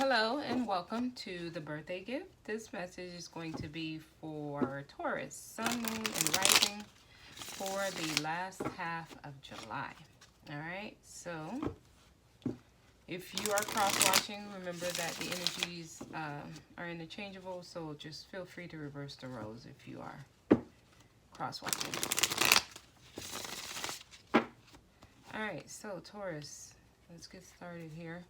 Hello and welcome to the birthday gift. This message is going to be for Taurus, Sun, Moon, and Rising for the last half of July. Alright, so if you are cross-watching, remember that the energies are interchangeable, so just feel free to reverse the roles if you are cross-watching. Alright, so Taurus, let's get started here.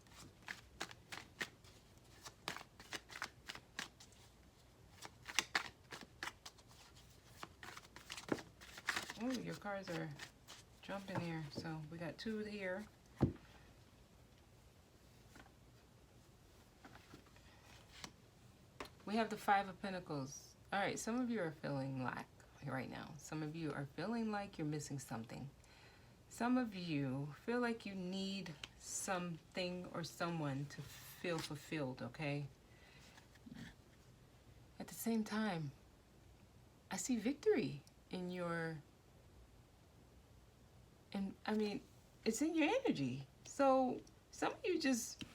Oh, your cards are jumping here. So we got two here. We have the Five of Pentacles. All right, some of you are feeling lack right now. Some of you are feeling like you're missing something. Some of you feel like you need something or someone to feel fulfilled, okay? At the same time, I see victory in your... And I mean, it's in your energy. So some of you just,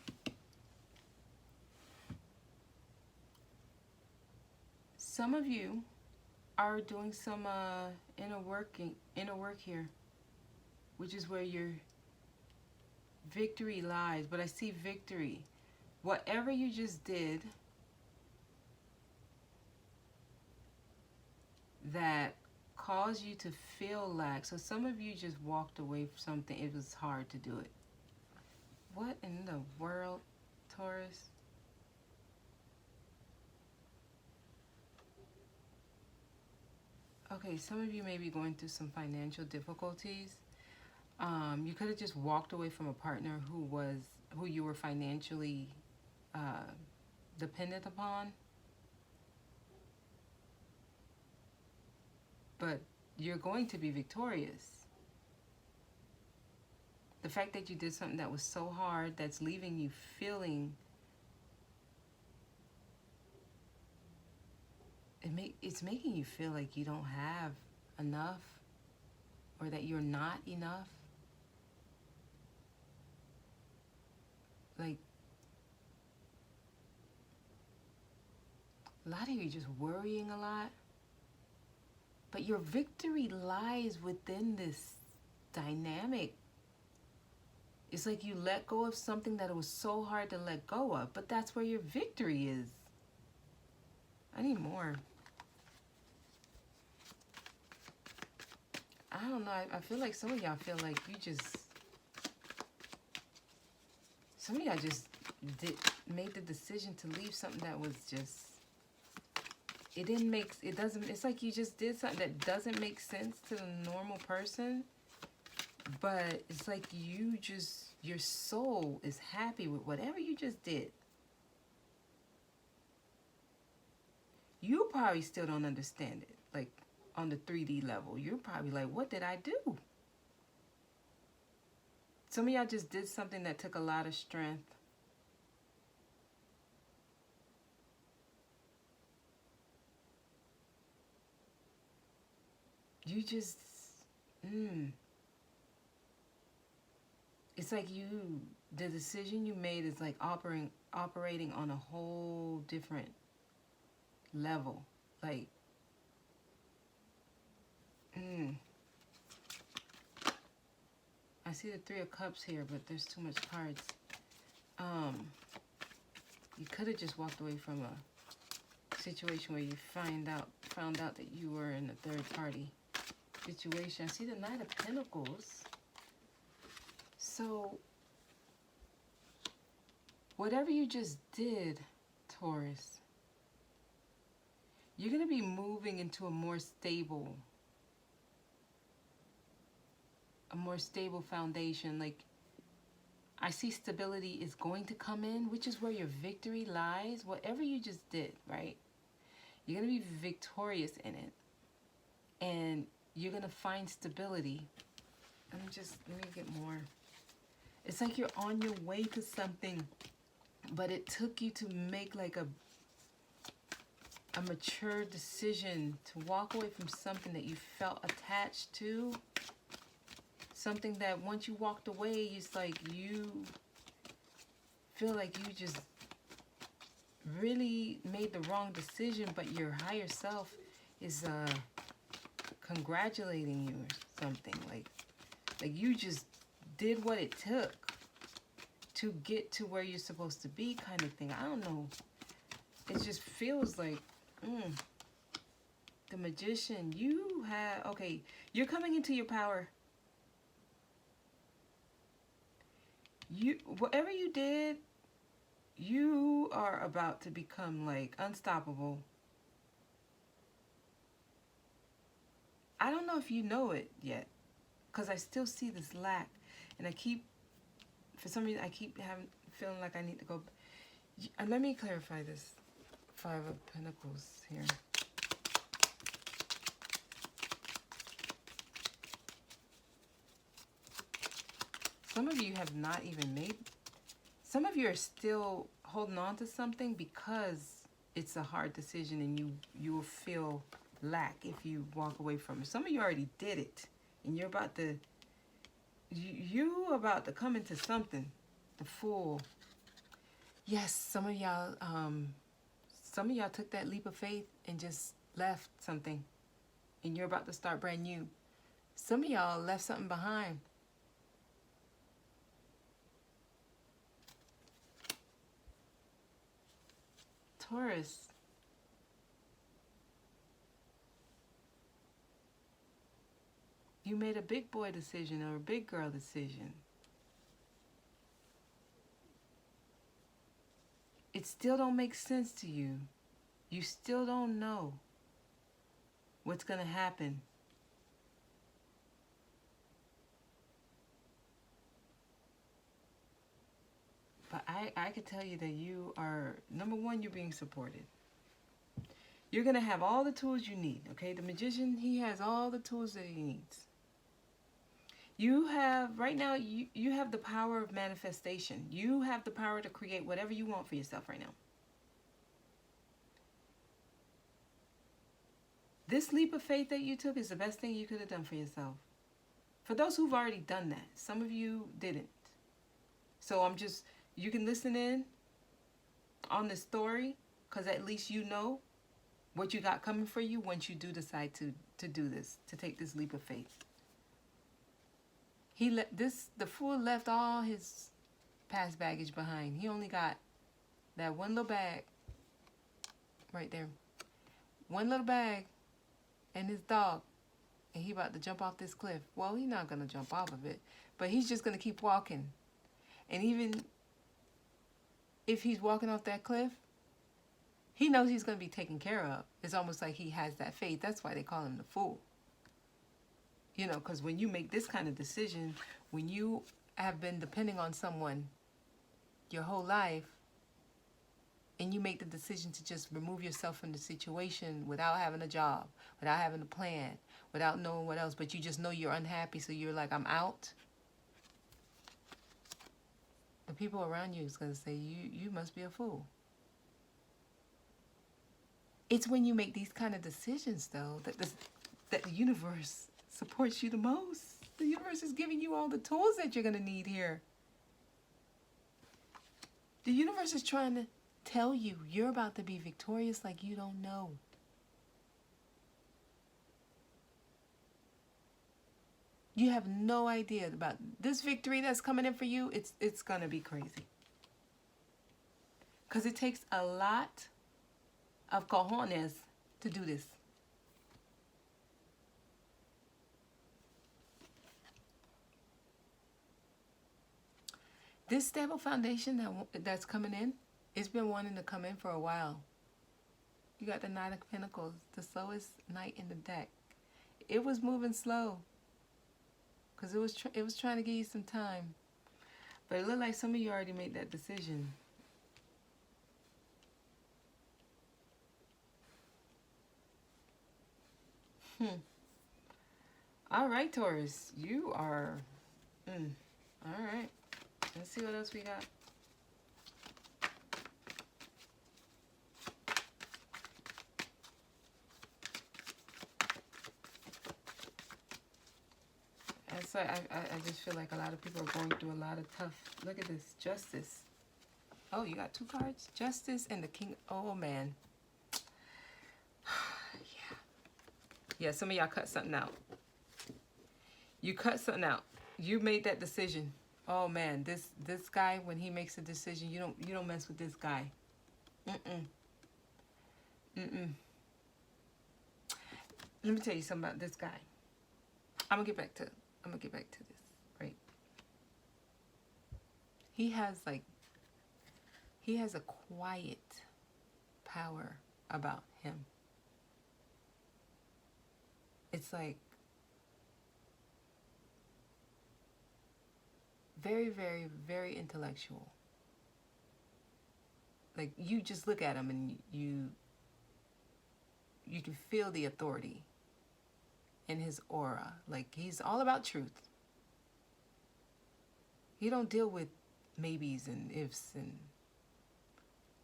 some of you are doing some inner work here, which is where your victory lies. But I see victory. Whatever you just did that cause you to feel lack. So some of you just walked away from something. It was hard to do it. What in the world, Taurus? Okay, some of you may be going through some financial difficulties. You could have just walked away from a partner who you were financially dependent upon. But you're going to be victorious. The fact that you did something that was so hard, that's leaving you feeling, it's making you feel like you don't have enough, or that you're not enough. Like, a lot of you just worrying a lot. But your victory lies within this dynamic. It's like you let go of something that it was so hard to let go of. But that's where your victory is. I need more. I don't know. I feel like some of y'all feel like you just... Some of y'all just made the decision to leave something that was just... It's like you just did something that doesn't make sense to the normal person, but it's like your soul is happy with whatever you just did. You probably still don't understand it, like on the 3D level. You're probably like, what did I do? Some of y'all just did something that took a lot of strength. You just, it's like the decision you made is like operating on a whole different level. Like, I see the Three of Cups here, but there's too much cards. You could have just walked away from a situation where you found out that you were in a third party situation. I see the Knight of Pentacles. So whatever you just did, Taurus, you're going to be moving into a more stable foundation. Like, I see stability is going to come in, which is where your victory lies. Whatever you just did, right? You're going to be victorious in it. And you're going to find stability. Let me get more. It's like you're on your way to something, but it took you to make like a mature decision to walk away from something that you felt attached to. Something that once you walked away, it's like you feel like you just really made the wrong decision, but your higher self is congratulating you or something. Like you just did what it took to get to where you're supposed to be, kind of thing. I don't know. It just feels like the Magician. You have, okay, you're coming into your power. Whatever you did, you are about to become like unstoppable. I don't know if you know it yet, because I still see this lack, and for some reason I keep feeling like I need to go. And let me clarify this. Five of Pentacles here. Some of you have not even made. Some of you are still holding on to something because it's a hard decision, and you will feel lack if you walk away from it. Some of you already did it, and you're about to. You about to come into something. The Fool. Yes, some of y'all took that leap of faith and just left something, and you're about to start brand new. Some of y'all left something behind. Taurus. You made a big boy decision or a big girl decision. It still don't make sense to you. You still don't know what's going to happen. But I could tell you that you are, number one, you're being supported. You're going to have all the tools you need, okay? The Magician, he has all the tools that he needs. You have, right now, you have the power of manifestation. You have the power to create whatever you want for yourself right now. This leap of faith that you took is the best thing you could have done for yourself. For those who've already done that, some of you didn't. So you can listen in on this story, because at least you know what you got coming for you once you do decide to do this, to take this leap of faith. The Fool left all his past baggage behind. He only got that one little bag right there. One little bag and his dog. And he about to jump off this cliff. Well, he's not going to jump off of it, but he's just going to keep walking. And even if he's walking off that cliff, he knows he's going to be taken care of. It's almost like he has that faith. That's why they call him the Fool. You know, because when you make this kind of decision, when you have been depending on someone your whole life, and you make the decision to just remove yourself from the situation without having a job, without having a plan, without knowing what else, but you just know you're unhappy, so you're like, I'm out. The people around you is going to say, you must be a fool. It's when you make these kind of decisions, though, that the universe supports you the most. The universe is giving you all the tools that you're going to need here. The universe is trying to tell you you're about to be victorious like you don't know. You have no idea about this victory that's coming in for you. It's going to be crazy. Because it takes a lot of cojones to do this. This stable foundation that's coming in, it's been wanting to come in for a while. You got the Knight of Pentacles, the slowest knight in the deck. It was moving slow because it was trying to give you some time. But it looked like some of you already made that decision. All right, Taurus, you are... all right. Let's see what else we got. I just feel like a lot of people are going through a lot of tough... Look at this. Justice. Oh, you got 2 cards. Justice and the King. Oh, man. Yeah. Yeah, some of y'all cut something out. You cut something out. You made that decision. Oh, man. This guy, when he makes a decision, you don't mess with this guy. Let me tell you something about this guy. I'm gonna get back to this, right? He has a quiet power about him. It's like very, very, very intellectual. Like, you just look at him and you can feel the authority in his aura. Like, he's all about truth. He don't deal with maybes and ifs and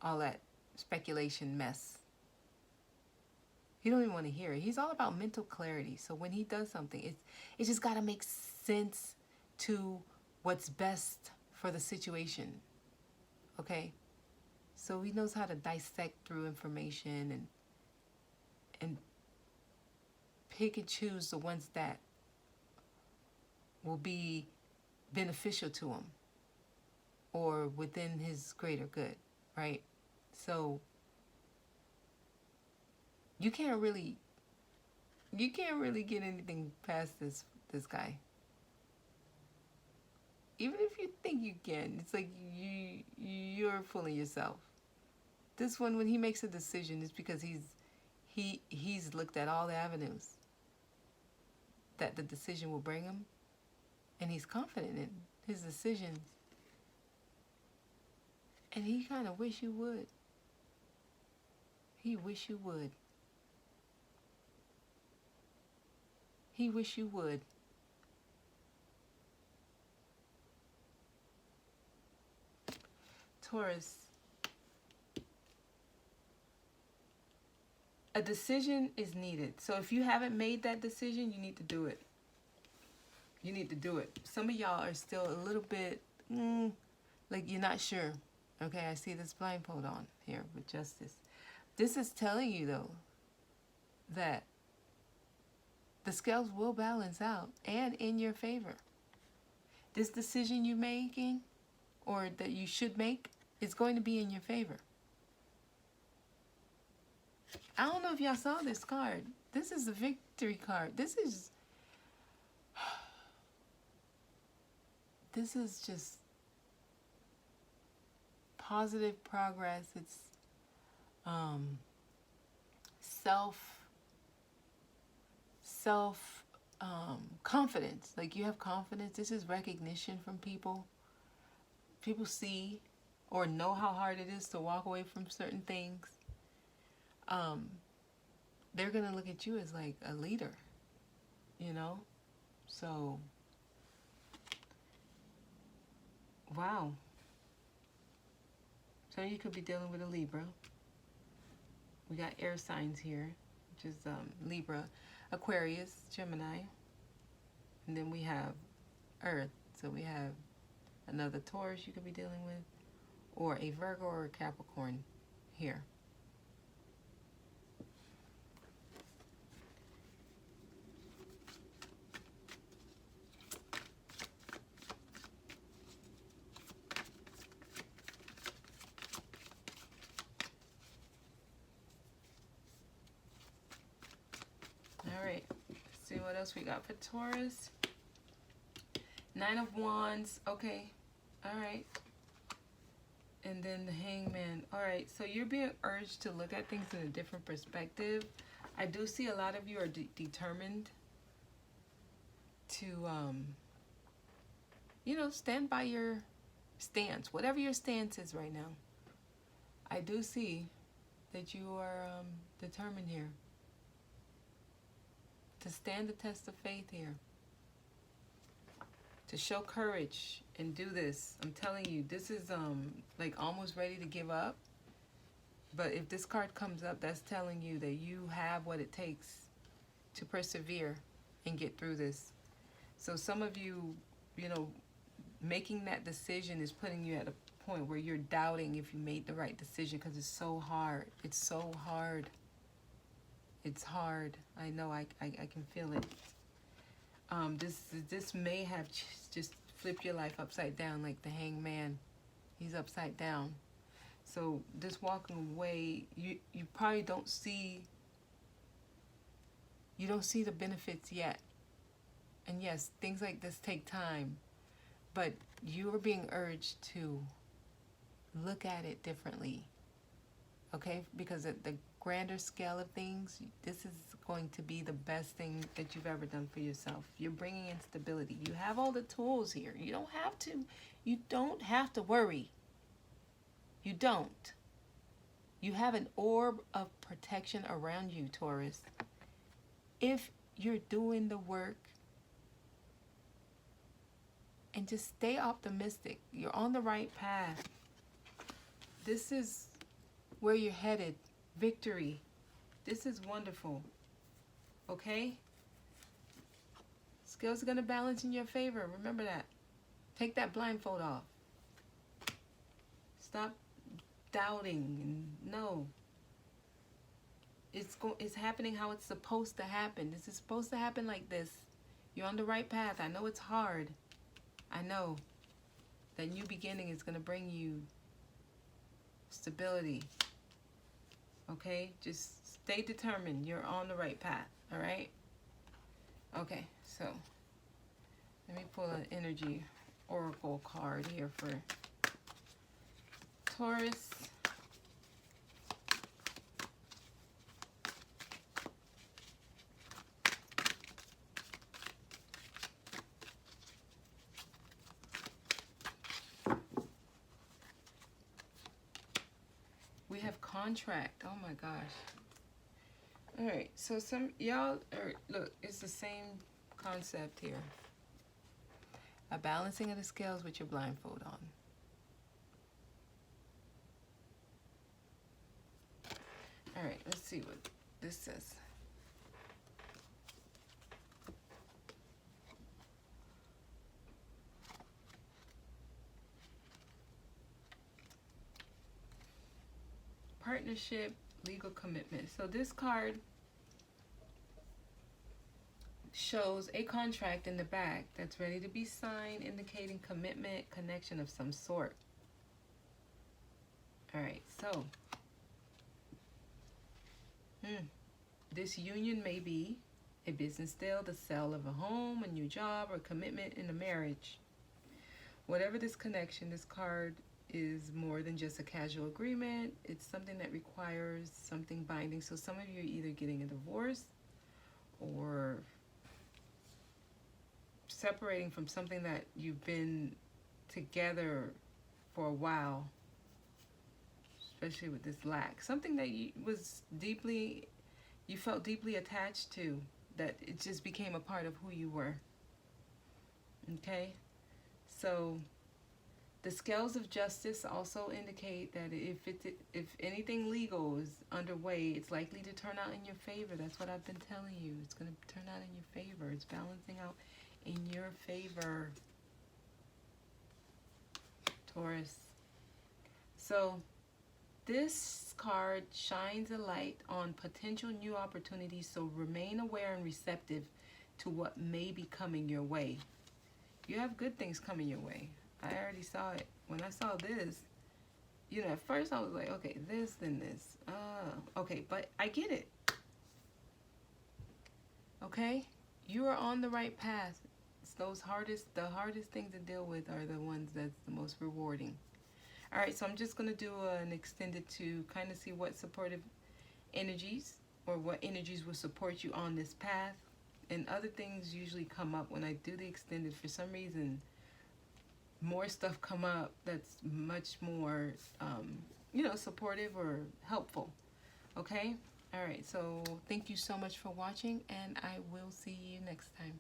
all that speculation mess. He don't even want to hear it. He's all about mental clarity. So when he does something, it's just got to make sense to what's best for the situation. Okay? So he knows how to dissect through information and pick and choose the ones that will be beneficial to him or within his greater good, right? So you can't really get anything past this guy. Even if you think you can, it's like you're fooling yourself. This one, when he makes a decision, it's because he's looked at all the avenues that the decision will bring him, and he's confident in his decisions. And he kind of wish you would. He wish you would. He wish you would. Taurus. A decision is needed. So if you haven't made that decision, you need to do it. You need to do it. Some of y'all are still a little bit, like you're not sure. Okay, I see this blindfold on here with Justice. This is telling you, though, that the scales will balance out and in your favor. This decision you're making, or that you should make, is going to be in your favor. I don't know if y'all saw this card. This is the victory card. This is just positive progress. It's confidence. Like, you have confidence. This is recognition from people. People see or know how hard it is to walk away from certain things. They're going to look at you as like a leader, you know? So, wow. So you could be dealing with a Libra. We got air signs here, which is Libra, Aquarius, Gemini. And then we have Earth. So we have another Taurus you could be dealing with, or a Virgo or a Capricorn here. All right, let's see what else we got for Taurus. 9 of Wands, okay, all right. And then the Hangman. All right, so you're being urged to look at things in a different perspective. I do see a lot of you are determined to, you know, stand by your stance, whatever your stance is right now. I do see that you are determined here to stand the test of faith here, to show courage and do this. I'm telling you, this is like almost ready to give up. But if this card comes up, that's telling you that you have what it takes to persevere and get through this. So some of you, you know, making that decision is putting you at point where you're doubting if you made the right decision, because it's so hard. It's so hard. It's hard. I know. I can feel it. This may have just flipped your life upside down, like the hanged man. He's upside down. So this walking away, you probably don't see. You don't see the benefits yet. And yes, things like this take time, but you are being urged to look at it differently, okay? Because at the grander scale of things, this is going to be the best thing that you've ever done for yourself. You're bringing in stability. You have all the tools here. You don't have to worry. You don't. You have an orb of protection around you, Taurus. If you're doing the work, and just stay optimistic. You're on the right path. This is where you're headed. Victory. This is wonderful. Okay? Scales are going to balance in your favor. Remember that. Take that blindfold off. Stop doubting. And no. It's happening how it's supposed to happen. This is supposed to happen like this. You're on the right path. I know it's hard. I know that new beginning is going to bring you stability. Okay? Just stay determined. You're on the right path. All right? Okay, so let me pull an energy oracle card here for Taurus. We have contract. Oh my gosh. All right, so some y'all are, look, it's the same concept here. A balancing of the scales with your blindfold on. All right, let's see what this says. Partnership, legal commitment. So this card shows a contract in the back that's ready to be signed, indicating commitment, connection of some sort. All right, so this union may be a business deal, the sale of a home, a new job, or commitment in a marriage. Whatever this connection, this card is more than just a casual agreement. It's something that requires something binding. So some of you are either getting a divorce or separating from something that you've been together for a while, especially with this lack. Something that you felt deeply attached to, that it just became a part of who you were. Okay? So the scales of justice also indicate that if anything legal is underway, it's likely to turn out in your favor. That's what I've been telling you. It's going to turn out in your favor. It's balancing out in your favor, Taurus. So this card shines a light on potential new opportunities, so remain aware and receptive to what may be coming your way. You have good things coming your way. I already saw it. When I saw this, you know, at first I was like, okay, this, then this. Okay, but I get it. Okay? You are on the right path. It's the hardest things to deal with are the ones that's the most rewarding. All right, so I'm just going to do an extended to kind of see what supportive energies or what energies will support you on this path. And other things usually come up when I do the extended. For some reason, more stuff come up that's much more, supportive or helpful. Okay? All right, so thank you so much for watching, and I will see you next time.